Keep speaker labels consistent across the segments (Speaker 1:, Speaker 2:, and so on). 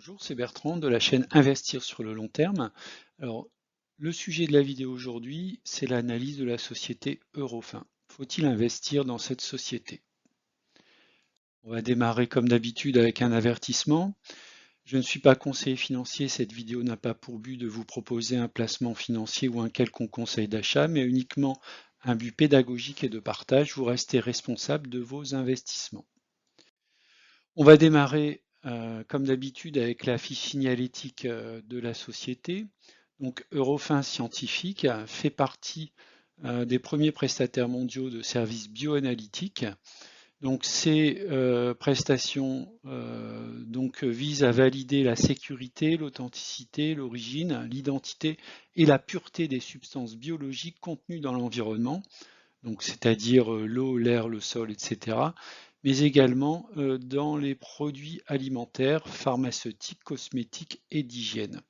Speaker 1: Bonjour, c'est Bertrand de la chaîne Investir sur le long terme. Alors, le sujet de la vidéo aujourd'hui, c'est l'analyse de la société Eurofin. Faut-il investir dans cette société? On va démarrer comme d'habitude avec un avertissement. Je ne suis pas conseiller financier, cette vidéo n'a pas pour but de vous proposer un placement financier ou un quelconque conseil d'achat, mais uniquement un but pédagogique et de partage. Vous restez responsable de vos investissements. On va démarrer comme d'habitude avec la fiche signalétique de la société. Donc Eurofin Scientifique fait partie des premiers prestataires mondiaux de services bioanalytiques. Donc ces prestations visent à valider la sécurité, l'authenticité, l'origine, l'identité et la pureté des substances biologiques contenues dans l'environnement, donc c'est-à-dire l'eau, l'air, le sol, etc., mais également dans les produits alimentaires, pharmaceutiques, cosmétiques et d'hygiène.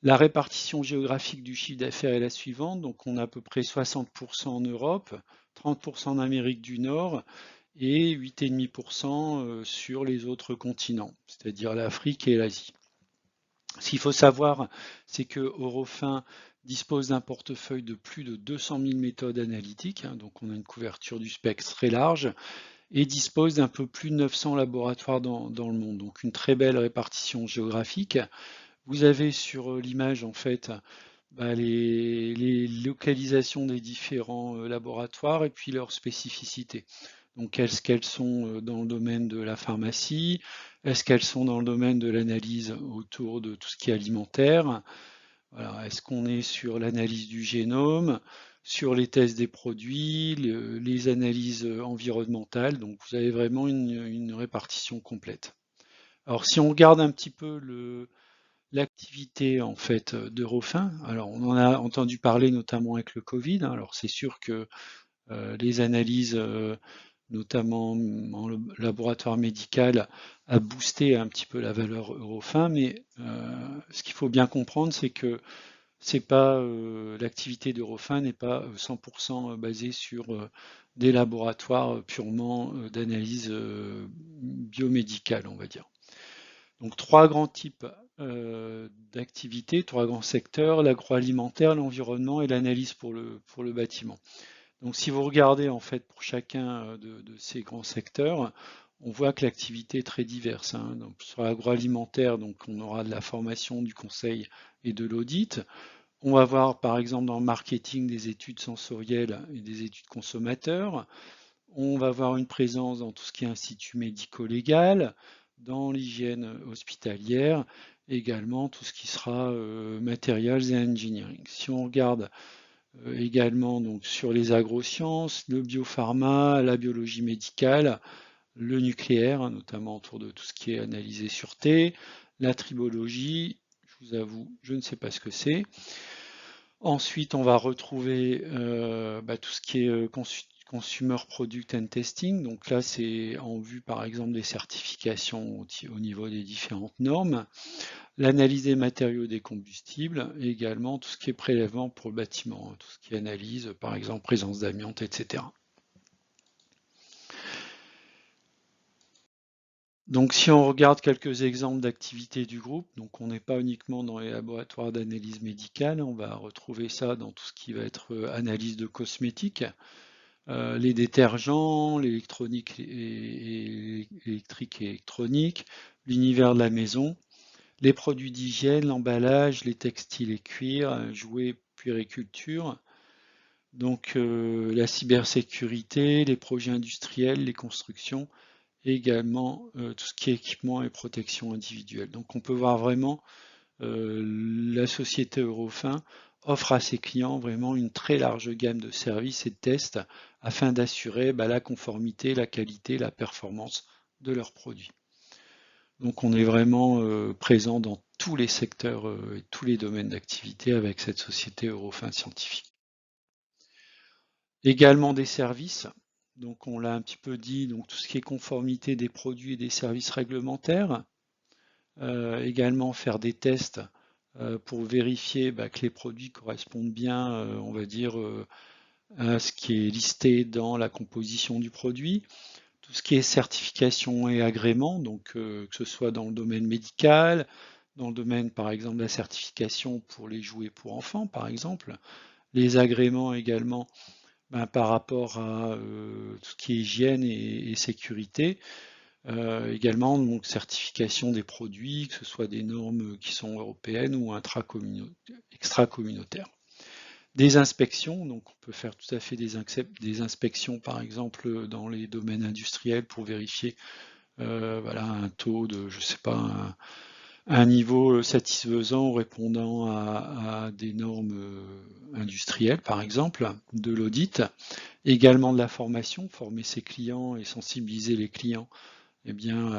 Speaker 1: La répartition géographique du chiffre d'affaires est la suivante, donc on a à peu près 60% en Europe, 30% en Amérique du Nord et 8,5% sur les autres continents, c'est-à-dire l'Afrique et l'Asie. Ce qu'il faut savoir, c'est que Eurofin dispose d'un portefeuille de plus de 200 000 méthodes analytiques, donc on a une couverture du spectre très large, et dispose d'un peu plus de 900 laboratoires dans le monde, donc une très belle répartition géographique. Vous avez sur l'image en fait les localisations des différents laboratoires et puis leurs spécificités. Donc est-ce qu'elles sont dans le domaine de la pharmacie? Est-ce qu'elles sont dans le domaine de l'analyse autour de tout ce qui est alimentaire? Voilà. Est-ce qu'on est sur l'analyse du génome, sur les tests des produits, les analyses environnementales? Donc vous avez vraiment une répartition complète. Alors si on regarde un petit peu l'activité en fait d'Eurofin, alors on en a entendu parler notamment avec le Covid, hein. Alors c'est sûr que les analyses, notamment en laboratoire médical, a boosté un petit peu la valeur Eurofin, mais ce qu'il faut bien comprendre, c'est que c'est pas l'activité d'Eurofin n'est pas 100% basée sur des laboratoires purement d'analyse biomédicale, on va dire. Donc trois grands types d'activités, trois grands secteurs, l'agroalimentaire, l'environnement et l'analyse pour le bâtiment. Donc si vous regardez en fait pour chacun de ces grands secteurs, on voit que l'activité est très diverse, hein. Donc, sur l'agroalimentaire, donc on aura de la formation, du conseil et de l'audit. On va voir par exemple dans le marketing des études sensorielles et des études consommateurs. On va avoir une présence dans tout ce qui est institut médico-légal, dans l'hygiène hospitalière, également tout ce qui sera materials et engineering. Si on regarde également donc, sur les agrosciences, le biopharma, la biologie médicale, le nucléaire, hein, notamment autour de tout ce qui est analysé sûreté, la tribologie, je vous avoue, je ne sais pas ce que c'est. Ensuite, on va retrouver tout ce qui est Consumer Product and Testing. Donc là, c'est en vue, par exemple, des certifications au niveau des différentes normes. L'analyse des matériaux des combustibles et également tout ce qui est prélèvement pour le bâtiment, hein, tout ce qui est analyse, par exemple, présence d'amiante, etc. Donc si on regarde quelques exemples d'activités du groupe, donc on n'est pas uniquement dans les laboratoires d'analyse médicale, on va retrouver ça dans tout ce qui va être analyse de cosmétiques, les détergents, l'électronique électrique et électronique, l'univers de la maison, les produits d'hygiène, l'emballage, les textiles et cuirs, jouets, puériculture, donc la cybersécurité, les projets industriels, les constructions, et également tout ce qui est équipement et protection individuelle. Donc on peut voir vraiment la société Eurofin offre à ses clients vraiment une très large gamme de services et de tests afin d'assurer la conformité, la qualité, la performance de leurs produits. Donc on est vraiment présent dans tous les secteurs et tous les domaines d'activité avec cette société Eurofin Scientifique. Également des services, donc on l'a un petit peu dit, donc tout ce qui est conformité des produits et des services réglementaires. Également faire des tests pour vérifier que les produits correspondent bien, on va dire, à ce qui est listé dans la composition du produit. tout ce qui est certification et agrément, donc que ce soit dans le domaine médical, dans le domaine par exemple de la certification pour les jouets pour enfants par exemple, les agréments également par rapport à tout ce qui est hygiène et sécurité, également donc certification des produits, que ce soit des normes qui sont européennes ou extra-communautaires. Des inspections, donc on peut faire tout à fait des inspections par exemple dans les domaines industriels pour vérifier voilà, un taux de, je sais pas, un niveau satisfaisant répondant à des normes industrielles par exemple, de l'audit, également de la formation, former ses clients et sensibiliser les clients eh bien,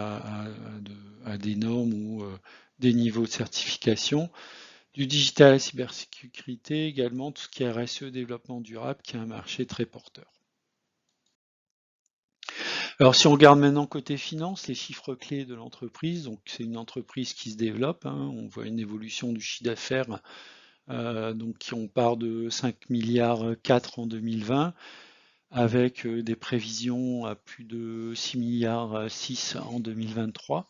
Speaker 1: à des normes ou des niveaux de certification. Du digital à la cybersécurité également, tout ce qui est RSE, développement durable, qui est un marché très porteur. Alors si on regarde maintenant côté finance, les chiffres clés de l'entreprise, donc c'est une entreprise qui se développe, hein, on voit une évolution du chiffre d'affaires, donc on part de 5 milliards 4 en 2020, avec des prévisions à plus de 6 milliards 6 en 2023.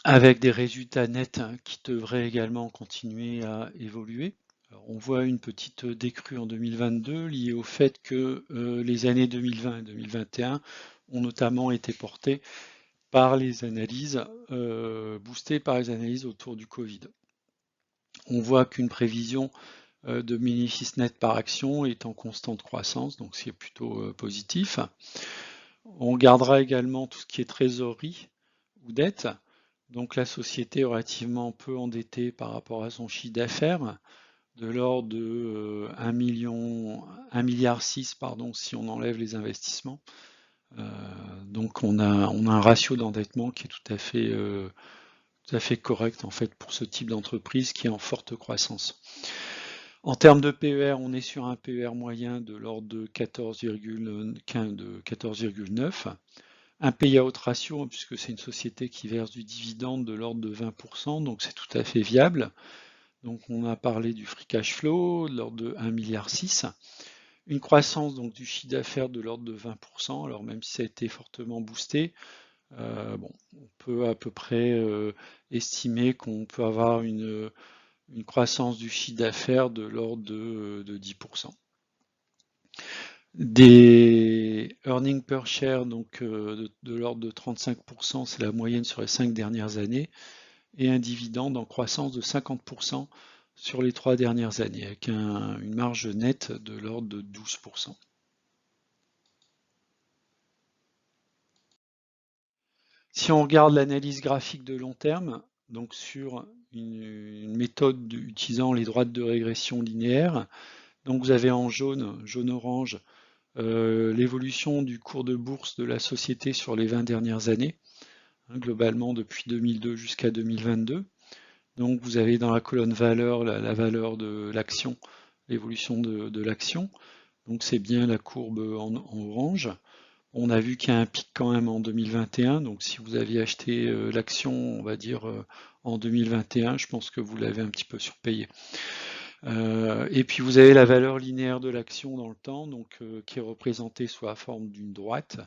Speaker 1: Avec des résultats nets qui devraient également continuer à évoluer. Alors, on voit une petite décrue en 2022 liée au fait que les années 2020 et 2021 ont notamment été portées par les analyses, boostées par les analyses autour du Covid. On voit qu'une prévision de bénéfice net par action est en constante croissance, donc c'est plutôt positif. On gardera également tout ce qui est trésorerie ou dette. Donc la société est relativement peu endettée par rapport à son chiffre d'affaires, de l'ordre de 1,6 milliard pardon, si on enlève les investissements. Donc on a un ratio d'endettement qui est tout à fait correct en fait pour ce type d'entreprise qui est en forte croissance. En termes de PER, on est sur un PER moyen de l'ordre de 14,9. Un payout ratio, puisque c'est une société qui verse du dividende de l'ordre de 20%, donc c'est tout à fait viable. Donc on a parlé du free cash flow, de l'ordre de 1,6 milliard. Une croissance donc du chiffre d'affaires de l'ordre de 20%, alors même si ça a été fortement boosté, bon, on peut à peu près estimer qu'on peut avoir une croissance du chiffre d'affaires de l'ordre de 10%. Des earnings per share, donc de l'ordre de 35%, c'est la moyenne sur les 5 dernières années, et un dividende en croissance de 50% sur les 3 dernières années, avec une marge nette de l'ordre de 12%. Si on regarde l'analyse graphique de long terme, donc sur une méthode utilisant les droites de régression linéaire, donc vous avez en jaune-orange, l'évolution du cours de bourse de la société sur les 20 dernières années, hein, globalement depuis 2002 jusqu'à 2022. Donc vous avez dans la colonne valeur la valeur de l'action, l'évolution de l'action. Donc c'est bien la courbe en orange. On a vu qu'il y a un pic quand même en 2021. Donc si vous aviez acheté l'action, on va dire en 2021, je pense que vous l'avez un petit peu surpayé. Et puis vous avez la valeur linéaire de l'action dans le temps, donc qui est représentée sous la forme d'une droite.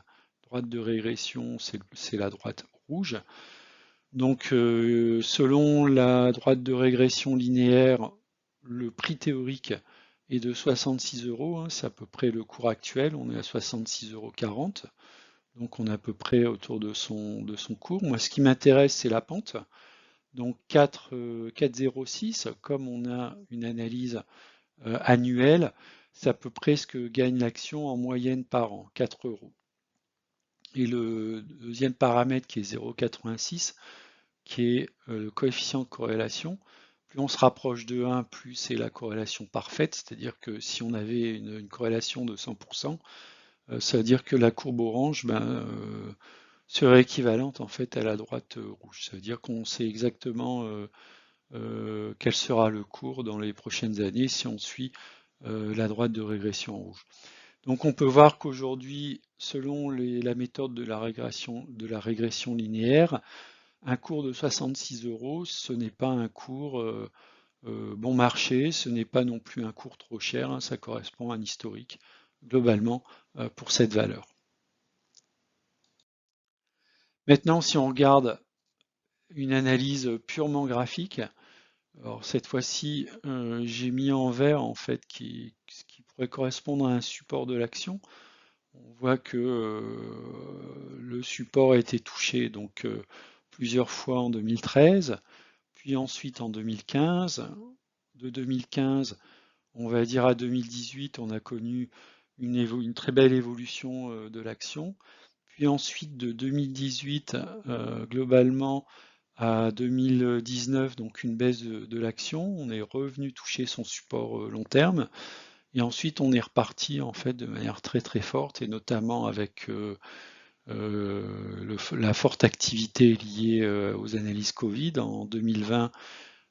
Speaker 1: Droite de régression, c'est la droite rouge. Donc selon la droite de régression linéaire, le prix théorique est de 66 euros, hein, c'est à peu près le cours actuel, on est à 66,40 euros. Donc on est à peu près autour de son cours. Moi ce qui m'intéresse c'est la pente. Donc 4,06, comme on a une analyse annuelle, c'est à peu près ce que gagne l'action en moyenne par an, 4 euros. Et le deuxième paramètre qui est 0,86, qui est le coefficient de corrélation. Plus on se rapproche de 1, plus c'est la corrélation parfaite, c'est-à-dire que si on avait une corrélation de 100%, ça veut dire que la courbe orange serait équivalente en fait à la droite rouge. Ça veut dire qu'on sait exactement quel sera le cours dans les prochaines années si on suit la droite de régression rouge. Donc on peut voir qu'aujourd'hui, selon la méthode de la régression linéaire, un cours de 66 euros, ce n'est pas un cours bon marché, ce n'est pas non plus un cours trop cher, hein, ça correspond à un historique globalement pour cette valeur. Maintenant, si on regarde une analyse purement graphique, alors cette fois-ci, j'ai mis en vert en fait ce qui pourrait correspondre à un support de l'action. On voit que le support a été touché donc plusieurs fois en 2013, puis ensuite en 2015. De 2015, on va dire à 2018, on a connu une très belle évolution de l'action. Puis ensuite, de 2018, globalement, à 2019, donc une baisse de l'action. On est revenu toucher son support long terme. Et ensuite, on est reparti en fait de manière très très forte, et notamment avec la forte activité liée aux analyses Covid en 2020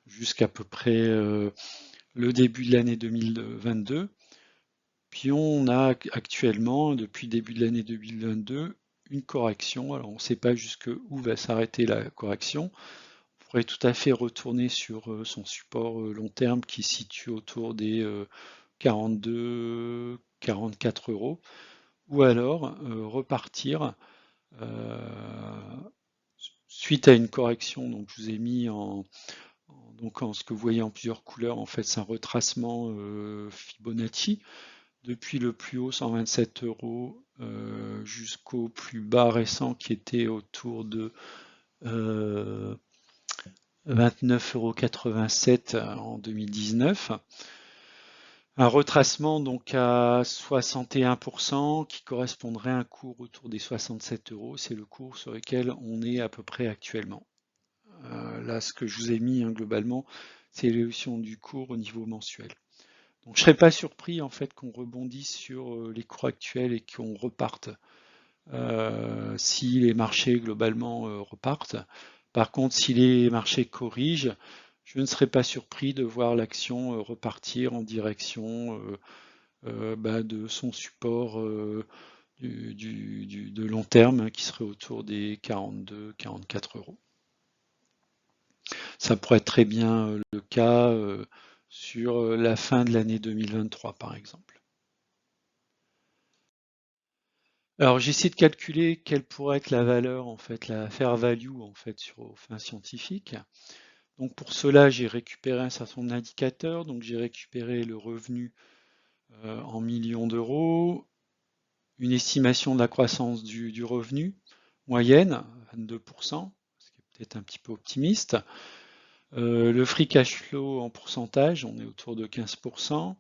Speaker 1: jusqu'à peu près le début de l'année 2022. Puis on a actuellement, depuis le début de l'année 2022, une correction. Alors on ne sait pas jusqu'où va s'arrêter la correction. On pourrait tout à fait retourner sur son support long terme qui se situe autour des 42, 44 euros, ou alors repartir suite à une correction. Donc je vous ai mis donc en ce que vous voyez en plusieurs couleurs, en fait c'est un retracement Fibonacci depuis le plus haut 127 euros jusqu'au plus bas récent qui était autour de 29,87 € en 2019. Un retracement donc à 61% qui correspondrait à un cours autour des 67 euros. C'est le cours sur lequel on est à peu près actuellement. Là, ce que je vous ai mis globalement, c'est l'évolution du cours au niveau mensuel. Donc, je ne serais pas surpris en fait qu'on rebondisse sur les cours actuels et qu'on reparte si les marchés globalement repartent. Par contre, si les marchés corrigent, je ne serais pas surpris de voir l'action repartir en direction de son support de long terme qui serait autour des 42-44 euros. Ça pourrait être très bien le cas sur la fin de l'année 2023 par exemple. Alors j'essaie de calculer quelle pourrait être la valeur, en fait, la fair value en fait aux fins scientifiques. Donc pour cela, j'ai récupéré un certain nombre d'indicateurs. Donc j'ai récupéré le revenu en millions d'euros, une estimation de la croissance du revenu moyenne, 22%, ce qui est peut-être un petit peu optimiste. Le free cash flow en pourcentage, on est autour de 15%.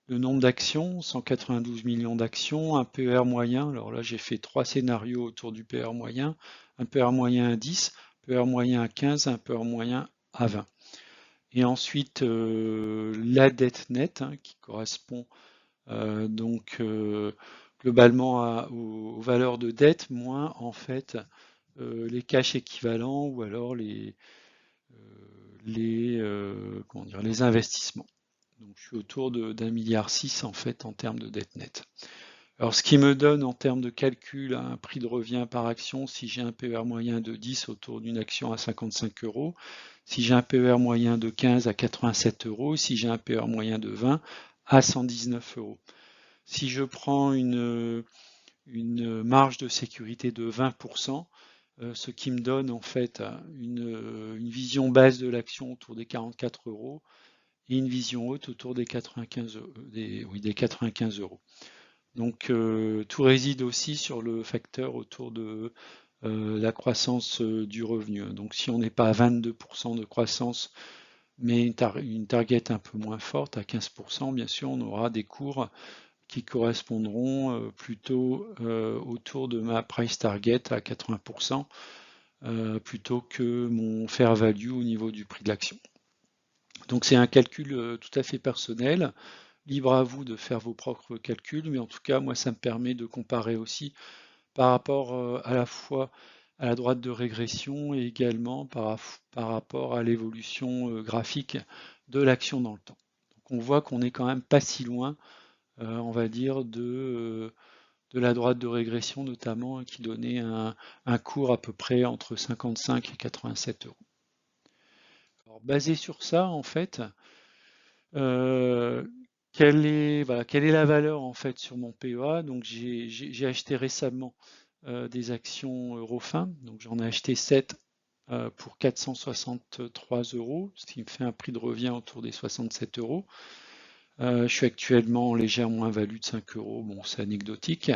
Speaker 1: Le nombre d'actions, 192 millions d'actions, un PER moyen, alors là j'ai fait 3 scénarios autour du PER moyen, un PER moyen à 10, PER moyen à 15, un PER moyen à 20. Et ensuite la dette nette qui correspond donc globalement aux valeurs de dette moins en fait les cash équivalents ou alors les investissements. Donc je suis autour d'1,6 milliard en fait en termes de dette nette. Alors ce qui me donne en termes de calcul un prix de revient par action, si j'ai un PER moyen de 10 autour d'une action à 55 euros, si j'ai un PER moyen de 15 à 87 euros, si j'ai un PER moyen de 20 à 119 euros. Si je prends une marge de sécurité de 20%, ce qui me donne en fait une vision basse de l'action autour des 44 euros et une vision haute autour des 95 euros. Donc tout réside aussi sur le facteur autour de la croissance du revenu. Donc si on n'est pas à 22% de croissance, mais une target un peu moins forte, à 15%, bien sûr, on aura des cours qui correspondront plutôt autour de ma price target à 80%, plutôt que mon fair value au niveau du prix de l'action. Donc c'est un calcul tout à fait personnel, libre à vous de faire vos propres calculs, mais en tout cas moi ça me permet de comparer aussi par rapport à la fois à la droite de régression et également par rapport à l'évolution graphique de l'action dans le temps. Donc on voit qu'on n'est quand même pas si loin, on va dire, de la droite de régression notamment, qui donnait un cours à peu près entre 55 et 87 euros. Alors, basé sur ça, en fait, quelle est la valeur en fait sur mon PEA? Donc j'ai acheté récemment des actions Eurofin, donc j'en ai acheté 7 pour 463 euros, ce qui me fait un prix de revient autour des 67 euros. Je suis actuellement en légère moins-value de 5 euros, bon c'est anecdotique.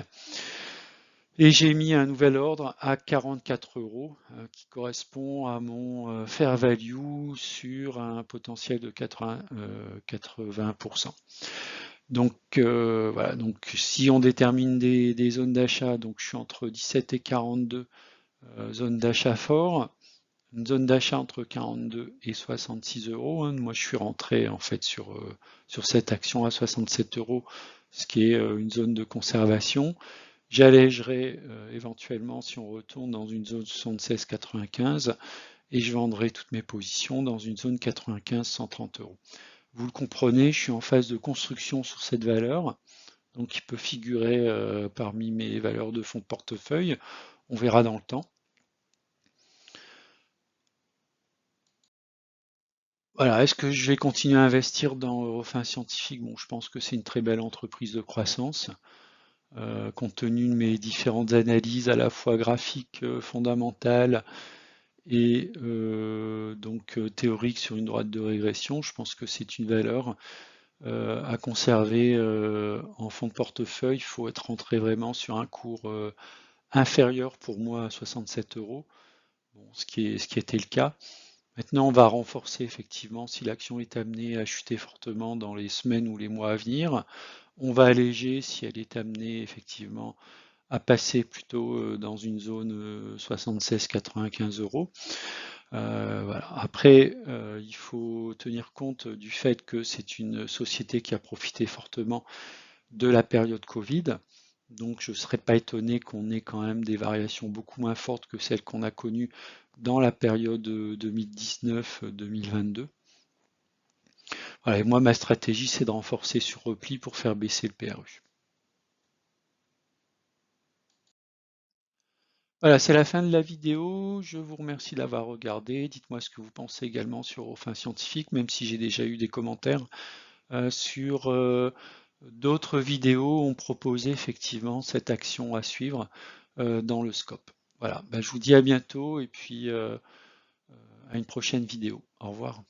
Speaker 1: Et j'ai mis un nouvel ordre à 44 euros qui correspond à mon fair value sur un potentiel de 80%. Donc voilà, donc si on détermine des zones d'achat, donc je suis entre 17 et 42 zones d'achat fort, une zone d'achat entre 42 et 66 euros. Hein. Moi je suis rentré en fait sur cette action à 67 euros, ce qui est une zone de conservation. J'allégerai éventuellement si on retourne dans une zone 76,95 et je vendrai toutes mes positions dans une zone 95-130 euros. Vous le comprenez, je suis en phase de construction sur cette valeur, donc il peut figurer parmi mes valeurs de fonds de portefeuille. On verra dans le temps. Voilà, est-ce que je vais continuer à investir dans Eurofin Scientifique? Bon, je pense que c'est une très belle entreprise de croissance. Compte tenu de mes différentes analyses à la fois graphiques, fondamentales et donc théoriques sur une droite de régression, je pense que c'est une valeur à conserver en fonds de portefeuille. Il faut être rentré vraiment sur un cours inférieur pour moi à 67 euros, bon, ce qui était le cas. Maintenant, on va renforcer effectivement si l'action est amenée à chuter fortement dans les semaines ou les mois à venir. On va alléger si elle est amenée effectivement à passer plutôt dans une zone 76-95 euros. Voilà. Après, il faut tenir compte du fait que c'est une société qui a profité fortement de la période Covid. Donc je ne serais pas étonné qu'on ait quand même des variations beaucoup moins fortes que celles qu'on a connues dans la période 2019-2022. Voilà, et moi, ma stratégie, c'est de renforcer sur repli pour faire baisser le PRU. Voilà, c'est la fin de la vidéo. Je vous remercie d'avoir regardé. Dites-moi ce que vous pensez également sur Eurofin Scientifique, même si j'ai déjà eu des commentaires sur d'autres vidéos ont proposé effectivement cette action à suivre dans le scope. Voilà, ben, je vous dis à bientôt et puis à une prochaine vidéo. Au revoir.